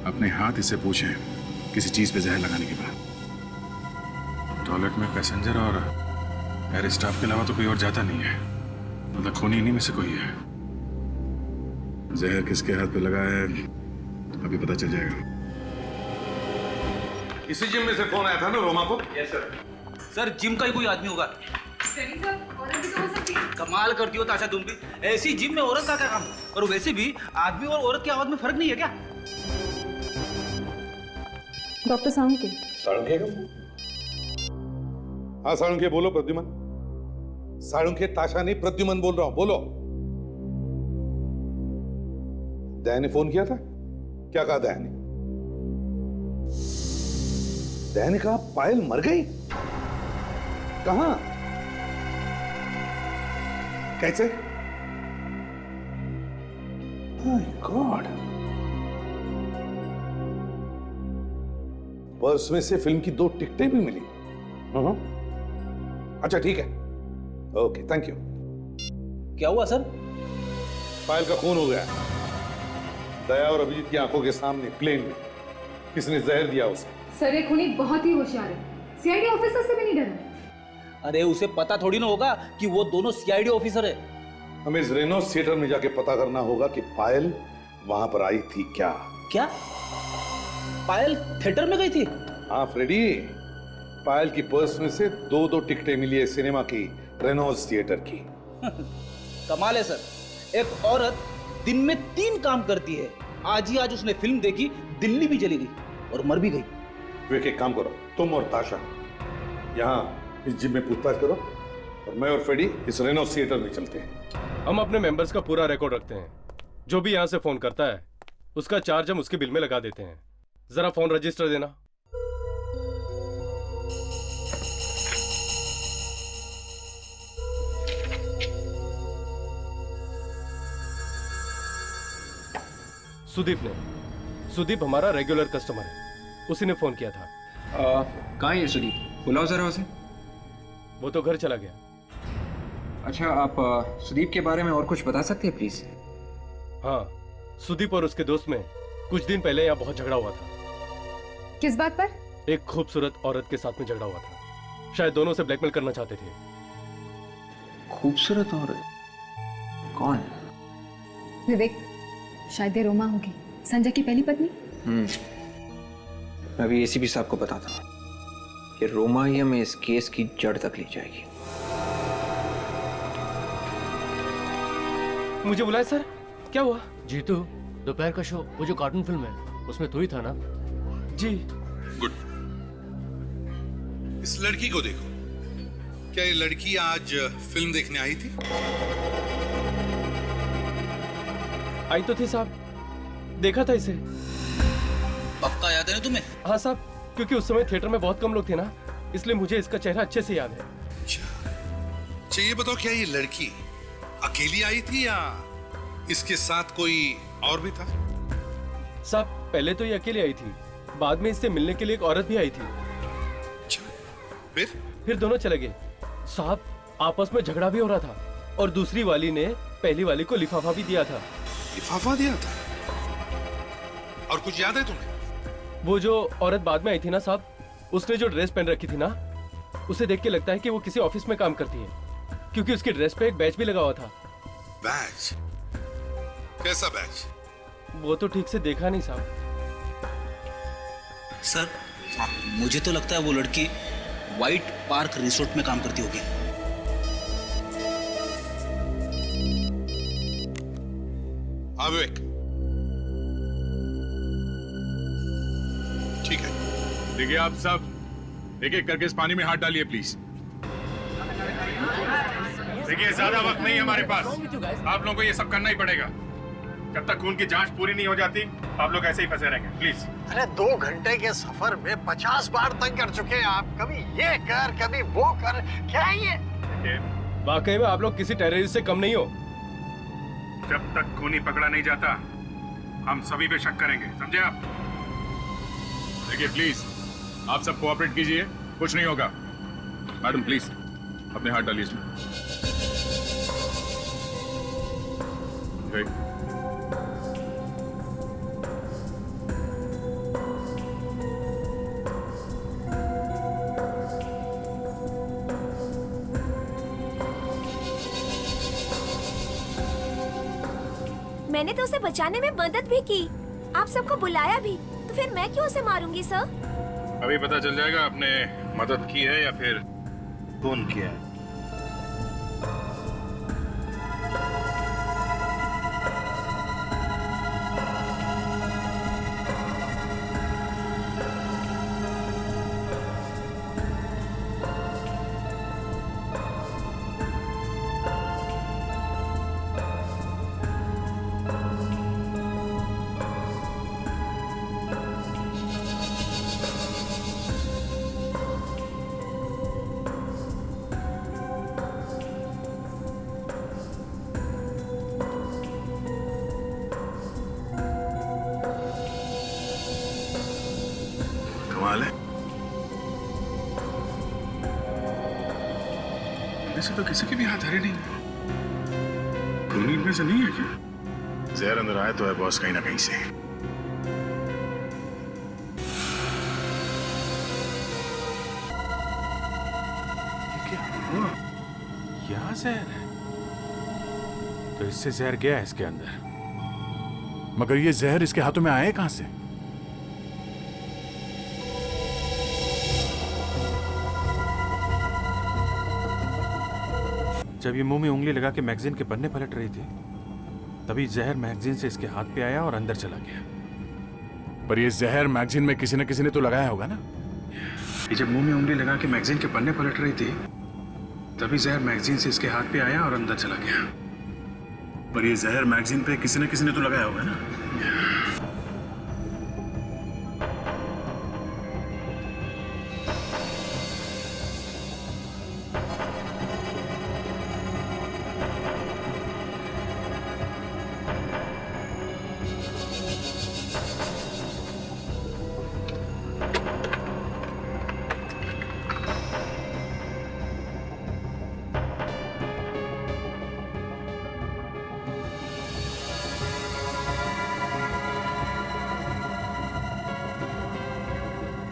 अपने हाथ इससे पूछे किसी चीज पे जहर लगाने के बाद। टॉयलेट में पैसेंजर और एयर स्टाफ के अलावा तो कोई और जाता नहीं है, मतलब खूनी इन्हीं में से कोई है। जहर किसके हाथ पे लगा है अभी पता चल जाएगा। इसी जिम में से फोन आया था ना रोमा को? Yes sir. सर जिम का ही कोई आदमी होगा। कमाल करती हो ताशा तुम भी। ऐसी जिम में औरत का क्या काम? और वैसे भी आदमी और औरत की आवाज में फर्क नहीं है क्या? डॉक्टर साळुंखे। साळुंखे का? हाँ साळुंखे बोलो। प्रद्युमन। साळुंखे ताशा नहीं, प्रद्युमन बोल रहा हूं, बोलो। दया ने फोन किया था? क्या कहा दया ने? दया ने कहा पायल मर गई? कहां? कैसे? My God. पर्स में से फिल्म की 2 टिकटें भी मिली। अच्छा ठीक है, ओके थैंक यू। क्या हुआ सर? पायल का खून हो गया। दया और अभिजीत की आंखों के सामने प्लेन में किसने जहर दिया उसे। सर ये खूनी बहुत ही होशियार है, सीआईडी ऑफिसर से भी नहीं डरा। अरे उसे पता थोड़ी ना होगा कि वो दोनों सीआईडी ऑफिसर है। हमें इस रेनॉल्ड्स थिएटर में जाके पता करना होगा कि पायल वहां पर आई थी क्या? क्या पायल थिएटर में गई थी? हाँ फ्रेडी, पायल की पर्स में से 2 टिकटें मिली है सिनेमा की, रेनॉल्ड्स थिएटर की। कमाल है सर, एक औरत दिन में 3 काम करती है। आज ही आज उसने फिल्म देखी, दिल्ली भी चली गई और मर भी गई। वे एक काम करो, तुम और ताशा यहाँ इस जिम में पूछताछ करो और मैं और फ्रेडी इस रेनॉल्ड्स थिएटर में चलते हैं। हम अपने मेंबर्स का पूरा रिकॉर्ड रखते हैं। जो भी यहाँ से फोन करता है उसका चार्ज हम उसके बिल में लगा देते हैं। जरा फोन रजिस्टर देना। सुदीप हमारा रेगुलर कस्टमर है, उसी ने फोन किया था। कहाँ है सुदीप? बुलाओ जरा उसे। वो तो घर चला गया। अच्छा, आप सुदीप के बारे में और कुछ बता सकते हैं प्लीज? हाँ, सुदीप और उसके दोस्त में कुछ दिन पहले यहाँ बहुत झगड़ा हुआ था। किस बात पर? एक खूबसूरत औरत के साथ में झगड़ा हुआ था। शायद दोनों से ब्लैकमेल करना चाहते थे। खूबसूरत औरत? कौन? विवेक, शायद ये रोमा होगी, संजय की पहली पत्नी। मैं अभी एसीपी साहब को बताता हूँ कि रोमा ही हमें इस केस की जड़ तक ले जाएगी। मुझे बुलाया सर? क्या हुआ? जीतू, दोपहर का शो, वो जो कार्टून फिल्म है उसमें तू ही था ना? जी। गुड। इस लड़की को देखो, क्या ये लड़की आज फिल्म देखने आई थी? आई तो थी साहब, देखा था इसे। पक्का याद है ना तुम्हें? हाँ साहब, क्योंकि उस समय थिएटर में बहुत कम लोग थे ना, इसलिए मुझे इसका चेहरा अच्छे से याद है। अच्छा ये बताओ, क्या ये लड़की अकेली आई थी या इसके साथ कोई और भी था? साहब पहले तो ये अकेली आई थी, बाद में इससे मिलने के लिए एक औरत भी आई थी। फिर दोनों चले गए। साहब आपस में झगड़ा भी हो रहा था और दूसरी वाली ने पहली वाली को लिफाफा भी दिया था। लिफाफा दिया था? और कुछ याद है तुम्हें? वो जो औरत बाद में आई थी ना साहब, उसने जो ड्रेस पहन रखी थी ना, उसे देख के लगता है कि वो किसी ऑफिस में काम करती है, क्योंकि उसकी ड्रेस पे एक बैच भी लगा हुआ था। बैच? कैसा बैच? वो तो ठीक से देखा नहीं साहब। सर मुझे तो लगता है वो लड़की व्हाइट पार्क रिसोर्ट में काम करती होगी। हाँ विवेक, ठीक है। देखिए आप सब एक एक करके इस पानी में हाथ डालिए प्लीज। देखिए ज्यादा वक्त नहीं है हमारे पास, आप लोगों को ये सब करना ही पड़ेगा। जब तक खून की जांच पूरी नहीं हो जाती आप लोग ऐसे ही फंसे रहेंगे, प्लीज। अरे 2 घंटे के सफर में 50 बार तंग कर चुके हैं आप। कभी ये कर, कभी वो कर, क्या है ये? वाकई में आप लोग किसी टेररिस्ट से कम नहीं हो। जब तक खूनी पकड़ा नहीं जाता हम सभी पे शक करेंगे, समझे आप? देखिए प्लीज आप सब कोऑपरेट कीजिए, कुछ नहीं होगा। मैडम प्लीज अपने हाथ डालिए इसमें। मैंने तो उसे बचाने में मदद भी की, आप सबको बुलाया भी, तो फिर मैं क्यों उसे मारूंगी सर? अभी पता चल जाएगा आपने मदद की है या फिर खून किया है। कमाल है, ऐसे तो किसी के भी हाथ हरे नहीं। खूनी इनमें से नहीं है क्या? जहर अंदर आया तो है बॉस कहीं ना कहीं से। यहाँ जहर है तो इससे जहर गया है इसके अंदर, मगर ये जहर इसके हाथों में आए कहां से? जब ये मुंह में उंगली लगा के मैगजीन के पन्ने पलट रही थी तभी जहर मैगजीन से इसके हाथ पे आया और अंदर चला गया। पर ये जहर मैगजीन में किसी न किसी ने तो लगाया होगा ना? ये जब मुंह में उंगली लगा के मैगजीन के पन्ने पलट रही थी तभी जहर मैगजीन से इसके हाथ पे आया और अंदर चला गया। पर ये जहर मैगजीन पे किसी न किसी ने तो लगाया होगा ना?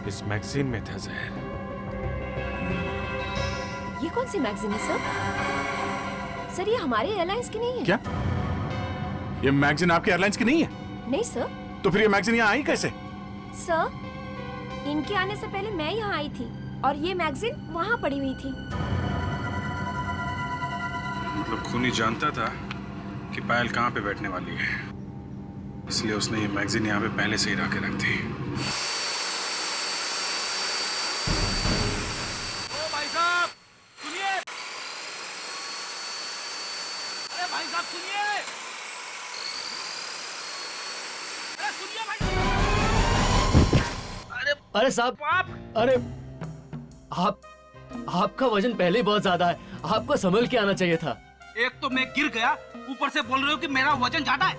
इस मैगजीन में था जहर। ये कौन सी मैगजीन है सर? सर ये हमारे एयरलाइंस की नहीं है। क्या ये मैगजीन आपके एयरलाइंस की नहीं है? नहीं सर। तो फिर ये मैगजीन यहाँ आई कैसे? सर इनके आने से पहले मैं यहाँ आई थी और ये मैगजीन वहाँ पड़ी हुई थी। मतलब खूनी जानता था कि पायल कहाँ पे बैठने वाली है, इसलिए उसने ये मैगजीन यहाँ पे पहले से ही ला के रख दी। भाई साहब सुनिए, अरे भाई साहब सुनिए, अरे सुनिए भाई। अरे साहब, अरे आपका वजन पहले ही बहुत ज्यादा है, आपको संभल के आना चाहिए था। एक तो मैं गिर गया, ऊपर से बोल रहे हो कि मेरा वजन ज्यादा है।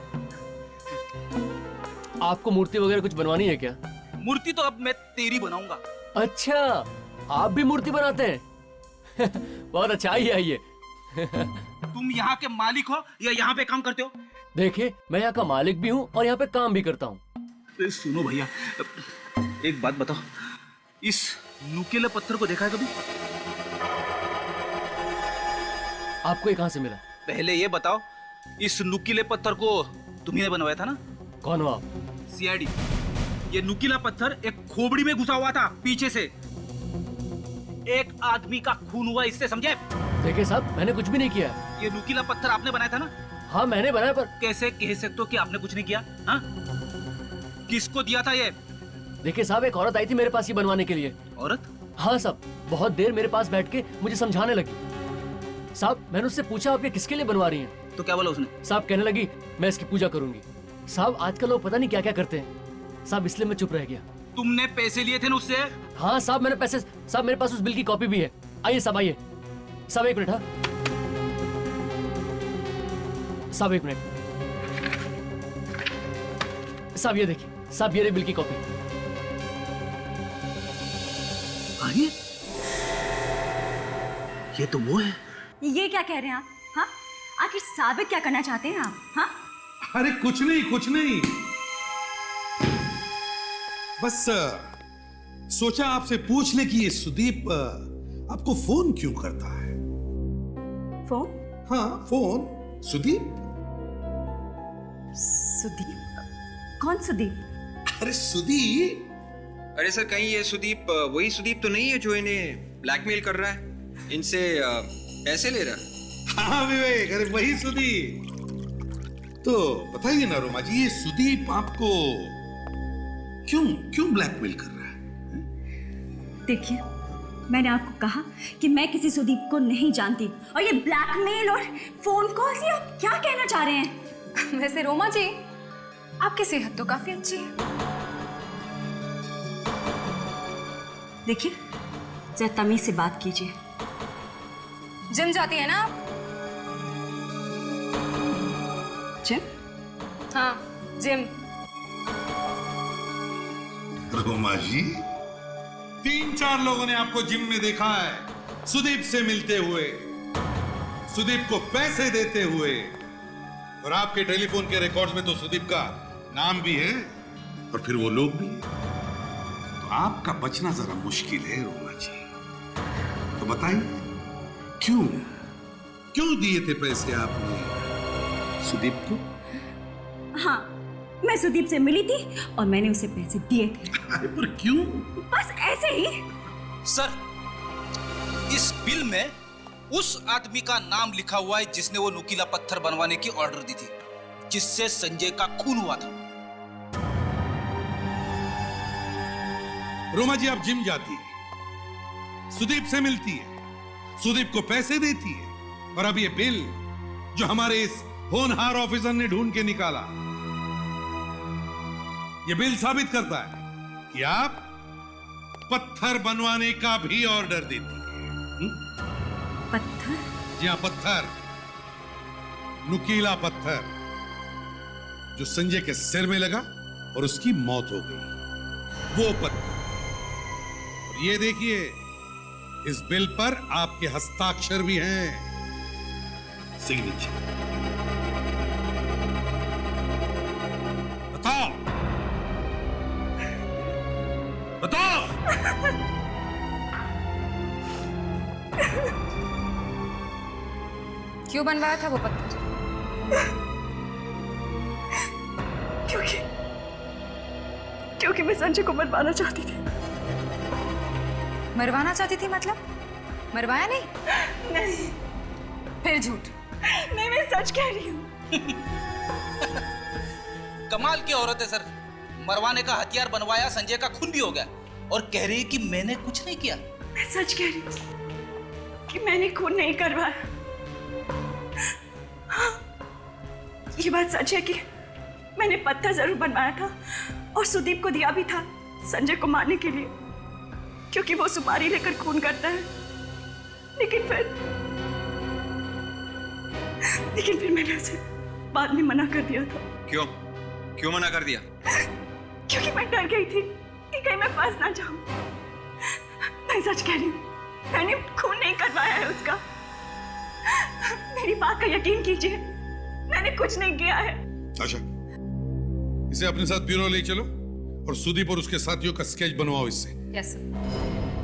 आपको मूर्ति वगैरह कुछ बनवानी है क्या? मूर्ति तो अब मैं तेरी बनाऊंगा। अच्छा, आप भी मूर्ति बनाते हैं? बहुत अच्छा, आइए। तुम यहाँ के मालिक हो या यहाँ पे काम करते हो? देखिए, मैं यहाँ का मालिक भी हूँ और यहाँ पे काम भी करता हूँ। सुनो भैया, एक बात बताओ, इस नुकीले पत्थर को देखा है कभी? आपको ये कहाँ से मिला? पहले ये बताओ, इस नुकीले पत्थर को तुम्ही बनवाया था ना? कौन हो आप? सीआईडी। ये नुकीला पत्थर एक खोपड़ी में घुसा हुआ था पीछे से। एक आदमी का खून हुआ इससे, समझे? देखिए साहब, मैंने कुछ भी नहीं किया। ये नुकीला पत्थर आपने बनाया था ना? हाँ मैंने बनाया, पर कैसे कह सकते हो कि आपने कुछ नहीं किया? हाँ? किसको दिया था ये? देखिए साहब, एक औरत आई थी मेरे पास ये बनवाने के लिए। औरत? हाँ साहब, बहुत देर मेरे पास बैठ के मुझे समझाने लगी। साहब मैंने उससे पूछा आप ये किसके लिए बनवा रही हैं? तो क्या बोला उसने? साहब कहने लगी मैं इसकी पूजा करूंगी। साहब आजकल लोग पता नहीं क्या क्या करते हैं साहब, इसलिए मैं चुप रह गया। तुमने पैसे लिए थे ना उससे? हाँ साहब मैंने पैसे, साहब मेरे पास उस बिल की कॉपी भी है। आइए साहब आइए। साहब एक मिनट। हाँ साहब एक मिनट। साहब ये देखिए, साहब ये रही बिल की कॉपी। आइए, ये तो वो है। ये क्या कह रहे हैं आप? हाँ, आखिर साबित क्या करना चाहते हैं आप? हाँ, अरे कुछ नहीं, कुछ नहीं, बस सोचा आपसे पूछ ले कि ये सुदीप आपको फोन क्यों करता है? फोन? हाँ फोन। सुदीप? सुदीप? कौन सुदीप? अरे सुदीप। अरे सर, कहीं ये सुदीप वही सुदीप तो नहीं है जो इन्हें ब्लैकमेल कर रहा है, इनसे पैसे ले रहा है? हाँ विवेक, अरे वही सुदीप। तो बताइए ना रोमा जी, ये सुदीप आपको क्यों ब्लैकमेल कर रहा है? देखिए, मैंने आपको कहा कि मैं किसी सुदीप को नहीं जानती, और ये ब्लैकमेल और फोन कॉल से आप क्या कहना चाह रहे हैं? वैसे रोमा जी, आपकी सेहत तो काफी अच्छी है। देखिए, जरा तमीज से बात कीजिए। जिम जाती है ना आप? जिम? हाँ, जिम। रोमा जी, 3-4 लोगों ने आपको जिम में देखा है, सुदीप से मिलते हुए, सुदीप को पैसे देते हुए, और आपके टेलीफोन के रिकॉर्ड्स में तो सुदीप का नाम भी है और फिर वो लोग भी। तो आपका बचना जरा मुश्किल है रोमा जी। तो बताइए, क्यों दिए थे पैसे आपने सुदीप को? हाँ, मैं सुदीप से मिली थी और मैंने उसे पैसे दिए थे। अरे पर क्यों? बस ऐसे ही। सर, इस बिल में उस आदमी का नाम लिखा हुआ है जिसने वो नुकीला पत्थर बनवाने की ऑर्डर दी थी, जिससे संजय का खून हुआ था। रोमा जी, आप जिम जाती है, सुदीप से मिलती है, सुदीप को पैसे देती है, और अब ये बिल जो हमारे इस होनहार ऑफिसर ने ढूंढ के निकाला, ये बिल साबित करता है कि आप पत्थर बनवाने का भी ऑर्डर देती है। पत्थर? जी हाँ, पत्थर, नुकीला पत्थर जो संजय के सिर में लगा और उसकी मौत हो गई, वो पत्थर। और ये देखिए, इस बिल पर आपके हस्ताक्षर भी हैं, सिग्नेचर। बताओ बताओ। क्यों बनवाया था वो पत्थर? क्योंकि मैं संजय को मरवाना चाहती थी। मरवाना चाहती थी मतलब? मरवाया नहीं? नहीं। फिर झूठ? नहीं, मैं सच कह रही हूँ। कमाल की औरत है सर, मरवाने का हथियार बनवाया, संजय का खून भी हो गया, और कह रही है कि मैंने कुछ नहीं किया। मैं सच कह रही हूँ कि मैंने खून नहीं करवाया। हाँ, ये बात सच है कि मैंने पत्थर जरूर बनवाया था और सुदीप को दिया भी था संजय को मारने के लिए, क्योंकि वो सुपारी लेकर खून करता है। लेकिन फिर मैंने उसे बाद में मना कर दिया था। क्यों मना कर दिया? क्योंकि मैं डर गई थी कि कहीं मैं फंस ना जाऊं। मैं सच कह रही हूँ, मैंने खून नहीं करवाया है उसका। मेरी बात का यकीन कीजिए, मैंने कुछ नहीं किया है। अच्छा, इसे अपने साथ ब्यूरो ले चलो और सुदीप और उसके साथियों का स्केच बनवाओ इससे। Yes sir.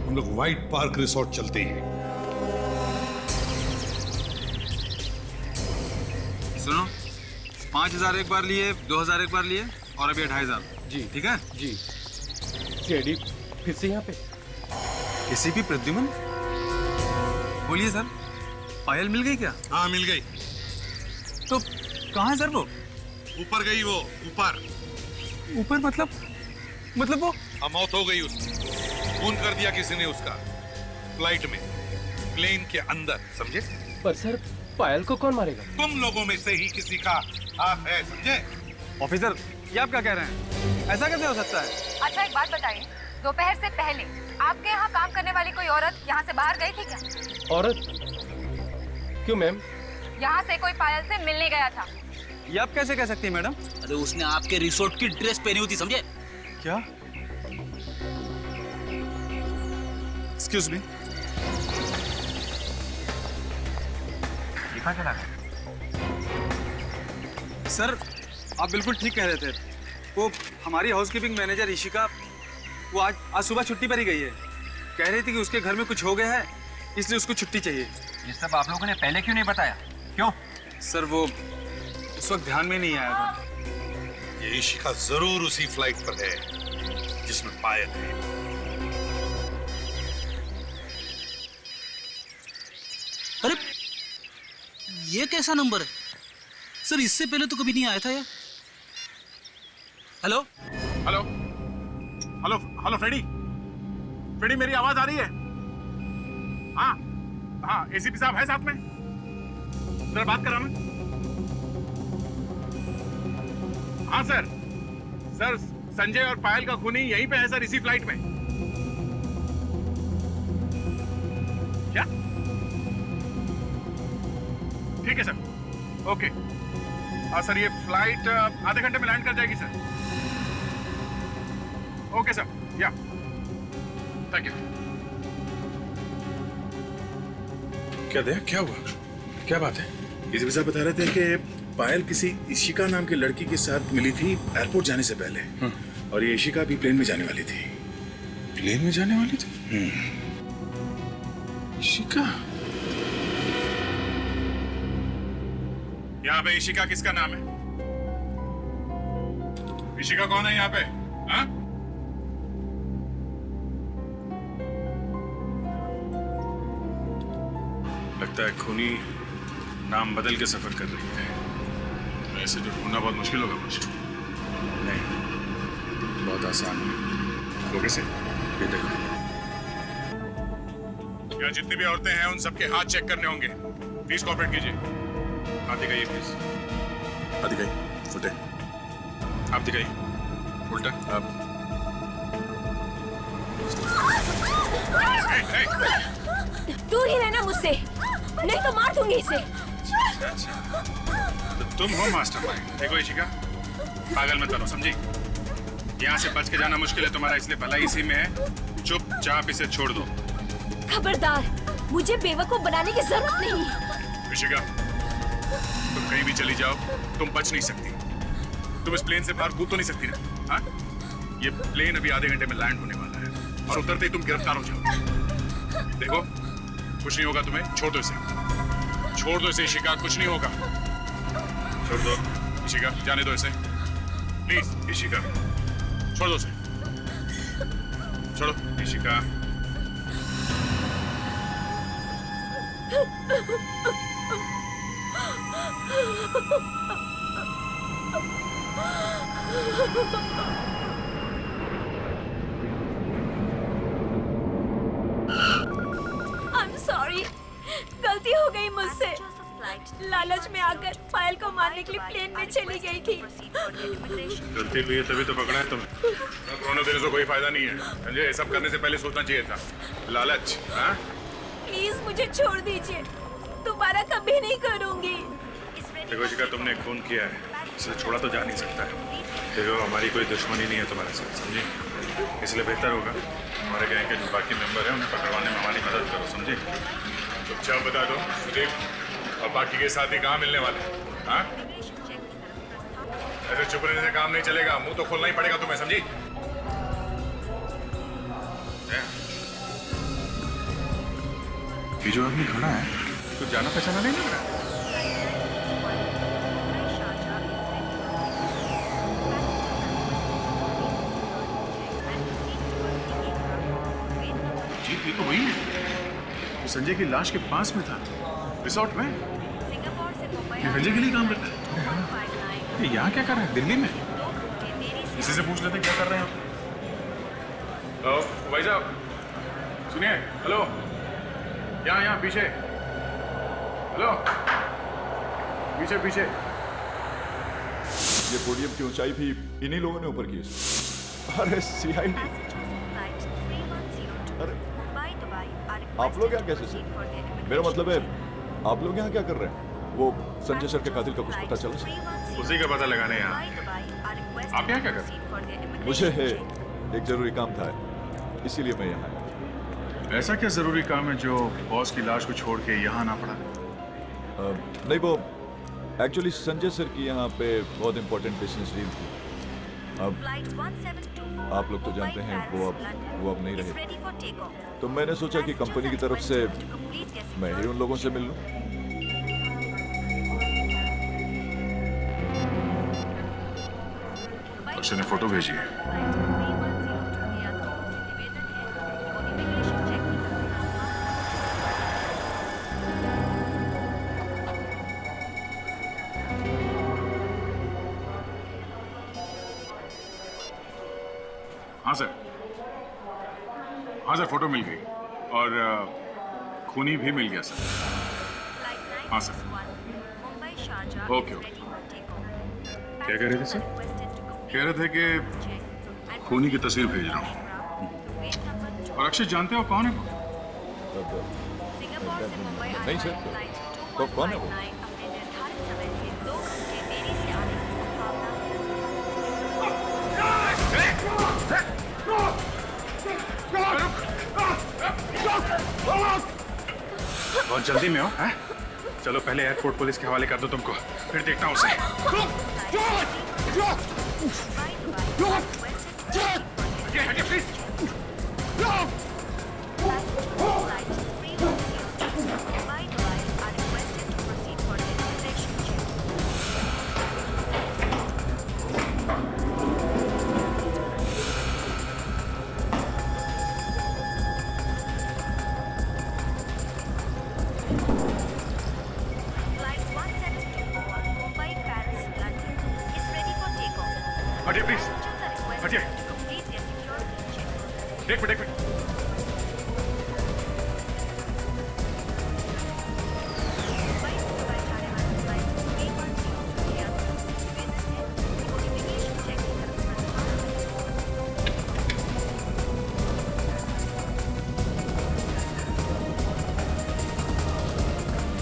हम लोग व्हाइट पार्क रिसोर्ट चलते हैं। सुनो, 5000 एक बार लिए, 2000 एक बार लिए, और अभी 2500। जी ठीक है जी। सीआईडी फिर से यहाँ पे? किसी भी प्रद्युमन? बोलिए सर, पायल मिल गई क्या? हाँ मिल गई। तो कहाँ है सर वो? ऊपर गई वो, ऊपर। ऊपर मतलब वो? मौत हो गई उसकी। खून कर दिया किसी ने उसका, फ्लाइट में, प्लेन के अंदर, समझे? पर सर पायल को कौन मारेगा? तुम लोगों में से ही किसी का हाथ है, समझे? ऑफिसर, ये आप क्या कह रहे हैं? ऐसा कैसे हो सकता है? अच्छा एक बात बताइए, दोपहर से पहले आपके यहाँ काम करने वाली कोई औरत यहाँ से बाहर गई थी क्या? औरत? क्यों मैम? यहाँ से कोई पायल से मिलने गया था। ये आप कैसे कह सकती हैं मैडम? अरे उसने आपके रिसोर्ट की ड्रेस पहनी हुई थी, समझे? क्या? Excuse me. कहाँ चला गया? सर आप बिल्कुल ठीक कह रहे थे। वो हमारी हाउसकीपिंग मैनेजर ईशिका, वो आज सुबह छुट्टी पर ही गई है। कह रही थी कि उसके घर में कुछ हो गया है, इसलिए उसको छुट्टी चाहिए। ये सब आप लोगों ने पहले क्यों नहीं बताया? क्यों? सर वो उस वक्त ध्यान में नहीं आया था। ये ईशिका जरूर उसी फ्लाइट पर है जिसमें पायल है। अरे ये कैसा नंबर है? सर इससे पहले तो कभी नहीं आया था यार। Hello hello hello hello Freddy, Freddy मेरी आवाज आ रही है? हाँ हाँ, एसीपी साहब है साथ में, जरा बात कराना। हाँ सर, सर संजय और पायल का खूनी यहीं पे है सर, इसी फ्लाइट में। क्या? ठीक है सर, ओके। हाँ सर, ये फ्लाइट आधे घंटे में लैंड कर जाएगी सर। ओके सर, या थैंक यू। क्या दया, क्या हुआ? क्या बात है? एसीपी साहब बता रहे थे कि पायल किसी ईशिका नाम की लड़की के साथ मिली थी एयरपोर्ट जाने से पहले, और ये ईशिका भी प्लेन में जाने वाली थी। प्लेन में जाने वाली थी? ईशिका? यहाँ पे ईशिका किसका नाम है? ईशिका कौन है यहाँ पे? हाँ? लगता है खूनी नाम बदल के सफर कर रही है। ऐसे तो ढूंढना बहुत मुश्किल होगा कुछ। नहीं, बहुत आसान है। वो कैसे? ये देखो, यहाँ जितनी भी औरतें हैं उन सबके हाथ चेक करने होंगे। प्लीज कोऑपरेट कीजिए। आप दिखाइए प्लीज। आप दिखाइए उल्टे। आप दिखाइए उल्टा। आप दूर ही रहना मुझसे, नहीं तो मार दूंगी इसे। तो तुम हो मास्टरमाइंड। देखो ईशिका, पागल मत बनो, समझी? यहाँ से बच के जाना मुश्किल है तुम्हारा, इसलिए भलाई इसी में है। चुपचाप इसे छोड़ दो। खबरदार, मुझे बेवकूफ बनाने की जरूरत नहीं। ईशिका, तुम कहीं भी चली जाओ, तुम बच नहीं सकती। तुम इस प्लेन से बाहर कूद तो नहीं सकती ना? हाँ? ये प्लेन अभी आधे घंटे में लैंड होने वाला है, और उतरते ही तुम गिरफ्तार हो जाओ। देखो, कुछ नहीं होगा तुम्हें, छोड़ दो इसे। छोड़ दो इसे ईशिका, कुछ नहीं होगा। छोड़ दो ईशिका, जाने दो इसे प्लीज। ईशिका, छोड़ दो इसे, छोड़ो ईशिका। I'm sorry, गलती हो गई मुझसे। लालच में आकर पायल को मारने के लिए प्लेन में चली गई थी। गलती हुई है तभी तो पकड़ा है तुम्हें। पुराने दिनों से कोई फायदा नहीं है, समझे? ये सब करने से पहले सोचना चाहिए था। लालच। हाँ? प्लीज मुझे छोड़ दीजिए, दोबारा कभी नहीं करूंगी। देखो ईशिका, तुमने खून किया है, इसे छोड़ा तो जा नहीं सकता है। देखो, हमारी कोई दुश्मनी नहीं है तुम्हारे साथ, समझे? इसलिए बेहतर होगा हमारे गैंग के जो बाकी मेंबर हैं उन्हें पकड़वाने में हमारी मदद करो, समझे? चुपचाप बता दो सुदीप, और बाकी के साथी कहाँ मिलने वाले? हाँ? ऐसे चुप रहने से काम नहीं चलेगा, मुंह तो खोलना ही पड़ेगा तुम्हें, समझी? ये जो आदमी खड़ा है, कुछ जाना पहचाना नहीं लग रहा? जी, ये तो वही है, तो संजय की लाश के पास में था, रिसोर्ट में। ये संजय के लिए काम करता है। ये यहाँ क्या कर रहे हैं दिल्ली में? इसी से पूछ लेते क्या कर रहे हैं आप। भाई साहब सुनिए, हेलो, यहाँ पीछे, हेलो, पीछे पीछे। ये पोडियम की ऊंचाई भी इन्हीं लोगों ने ऊपर की है। अरे सीआईडी, अरे आप लोग यहाँ कैसे सर? मेरा मतलब है आप लोग यहाँ क्या कर रहे हैं? वो संजय सर के कातिल का कुछ पता चला सर? उसी का पता लगाने यहाँ। आप यहाँ क्या कर रहे हैं? मुझे एक जरूरी काम था, इसीलिए मैं यहाँ आया। ऐसा क्या जरूरी काम है जो बॉस की लाश को छोड़ के यहाँ आना पड़ा? नहीं, वो एक्चुअली संजय सर की यहाँ पे बहुत इंपॉर्टेंट बिजनेस डील थी। अब आप लोग तो जानते हैं वो अब नहीं रहे, तो मैंने सोचा कि कंपनी की तरफ से मैं ही उन लोगों से मिल लूं। अक्षय ने फोटो भेजी है। हाँ सर, फोटो मिल गई और खूनी भी मिल गया सर। हाँ सर, ओके। क्या कह रहे थे सर? कह रहे थे कि खूनी की तस्वीर भेज रहा हूँ। और अक्षय जानते हो कौन है वो? नहीं सर, तो कौन है वो? बहुत जल्दी में हो, हैं? चलो पहले एयरपोर्ट पुलिस के हवाले कर दो तुमको, फिर देखता हूँ उसे। हटिए प्लीज। हटिए प्लीज, हटिए। एक मिनट।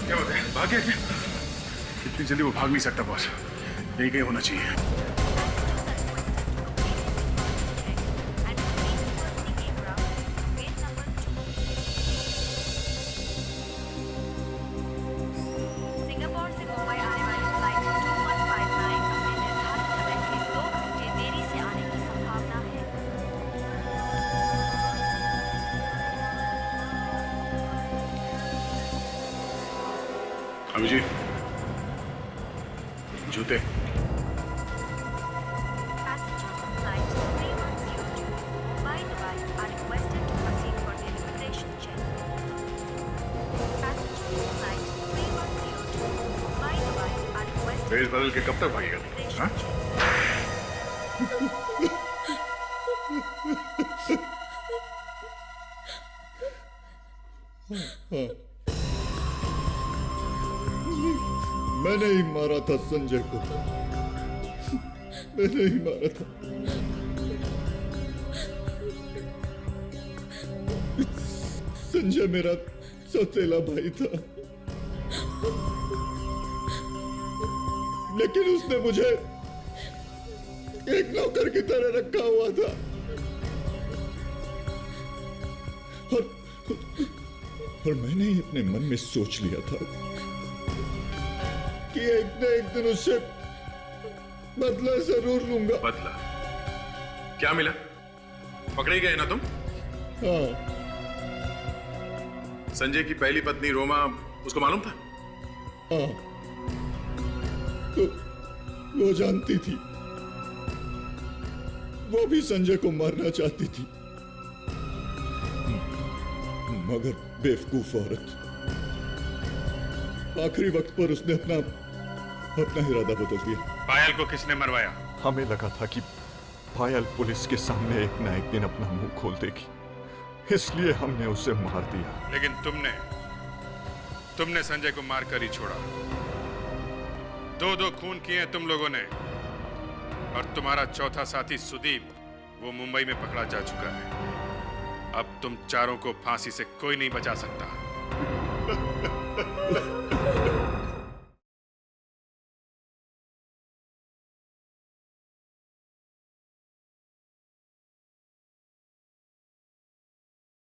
क्या बात है, भाग गया क्या? इतनी जल्दी वो भाग नहीं सकता बॉस, यही कहीं होना चाहिए। अभी जी, जूते। भेष बदल के कब तक भागेगा? हाँ? मैंने ही मारा था संजय को, मैंने ही मारा था। संजय मेरा सौतेला भाई था, लेकिन उसने मुझे एक नौकर की तरह रखा हुआ था और मैंने ही अपने मन में सोच लिया था कि एक न एक दिन उससे बदला जरूर लूंगा। बदला? क्या मिला? पकड़े गए ना तुम? हाँ। संजय की पहली पत्नी रोमा, उसको मालूम था? हाँ, तो वो जानती थी, वो भी संजय को मारना चाहती थी, मगर बेवकूफ औरत, आखिरी वक्त पर उसने अपना अपना इरादा बदल दिया। पायल को किसने मरवाया? हमें लगा था कि पायल पुलिस के सामने एक ना एक दिन अपना मुंह खोल देगी, इसलिए हमने उसे मार दिया। लेकिन तुमने संजय को मारकर ही छोड़ा। दो खून किए तुम लोगों ने, और तुम्हारा चौथा साथी सुदीप वो मुंबई में पकड़ा जा चुका है। अब तुम चारों को फांसी से कोई नहीं बचा सकता।